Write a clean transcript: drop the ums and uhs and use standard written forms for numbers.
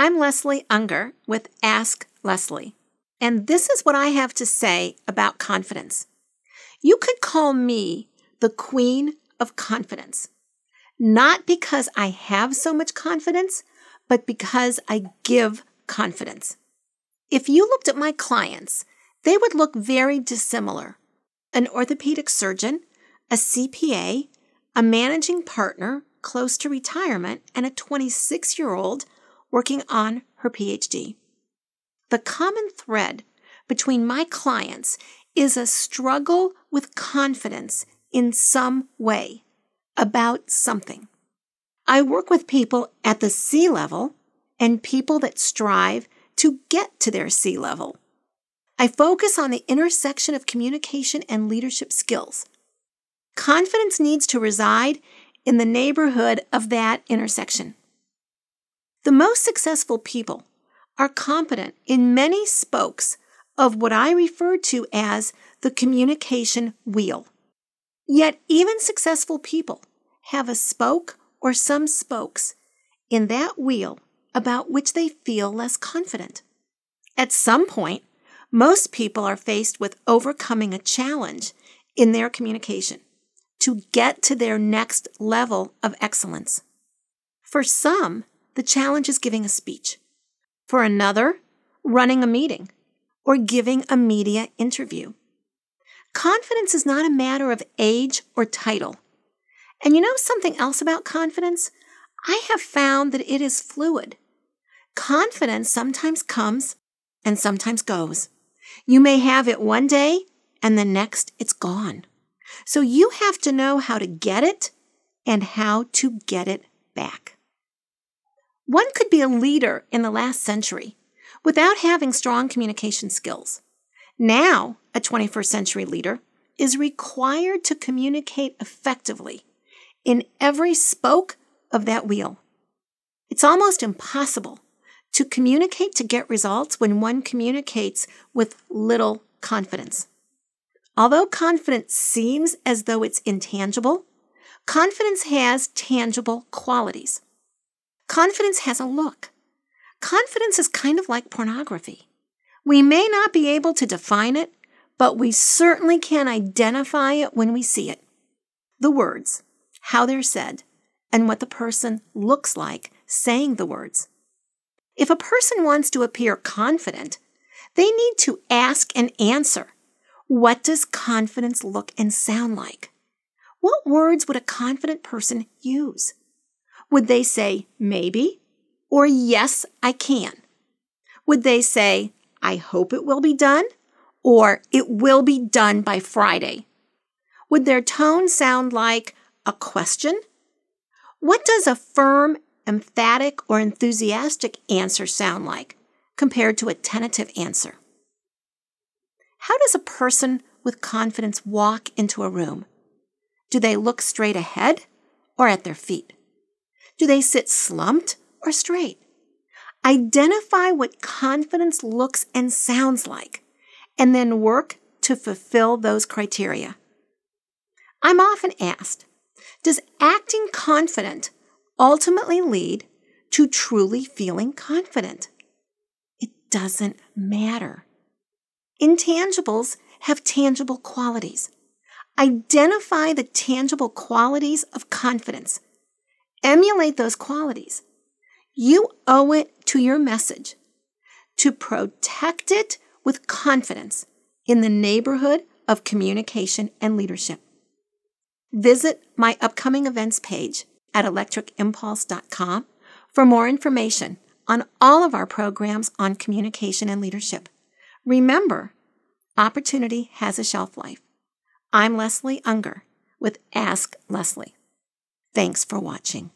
I'm Leslie Ungar with Ask Leslie, and this is what I have to say about confidence. You could call me the queen of confidence, not because I have so much confidence, but because I give confidence. If you looked at my clients, they would look very dissimilar. An orthopedic surgeon, a CPA, a managing partner close to retirement, and a 26-year-old working on her PhD. The common thread between my clients is a struggle with confidence in some way about something. I work with people at the C level and people that strive to get to their C level. I focus on the intersection of communication and leadership skills. Confidence needs to reside in the neighborhood of that intersection. The most successful people are competent in many spokes of what I refer to as the communication wheel. Yet even successful people have a spoke or some spokes in that wheel about which they feel less confident. At some point, most people are faced with overcoming a challenge in their communication to get to their next level of excellence. For some, the challenge is giving a speech. For another, running a meeting or giving a media interview. Confidence is not a matter of age or title. And you know something else about confidence? I have found that it is fluid. Confidence sometimes comes and sometimes goes. You may have it one day and the next it's gone. So you have to know how to get it and how to get it back. One could be a leader in the last century without having strong communication skills. Now, a 21st century leader is required to communicate effectively in every spoke of that wheel. It's almost impossible to communicate to get results when one communicates with little confidence. Although confidence seems as though it's intangible, confidence has tangible qualities. Confidence has a look. Confidence is kind of like pornography. We may not be able to define it, but we certainly can identify it when we see it. The words, how they're said, and what the person looks like saying the words. If a person wants to appear confident, they need to ask and answer, what does confidence look and sound like? What words would a confident person use? Would they say, maybe, or yes, I can? Would they say, I hope it will be done, or it will be done by Friday? Would their tone sound like a question? What does a firm, emphatic, or enthusiastic answer sound like compared to a tentative answer? How does a person with confidence walk into a room? Do they look straight ahead or at their feet? Do they sit slumped or straight? Identify what confidence looks and sounds like, and then work to fulfill those criteria. I'm often asked, does acting confident ultimately lead to truly feeling confident? It doesn't matter. Intangibles have tangible qualities. Identify the tangible qualities of confidence. Emulate those qualities. You owe it to your message to protect it with confidence in the neighborhood of communication and leadership. Visit my upcoming events page at electricimpulse.com for more information on all of our programs on communication and leadership. Remember, opportunity has a shelf life. I'm Leslie Ungar with Ask Leslie. Thanks for watching.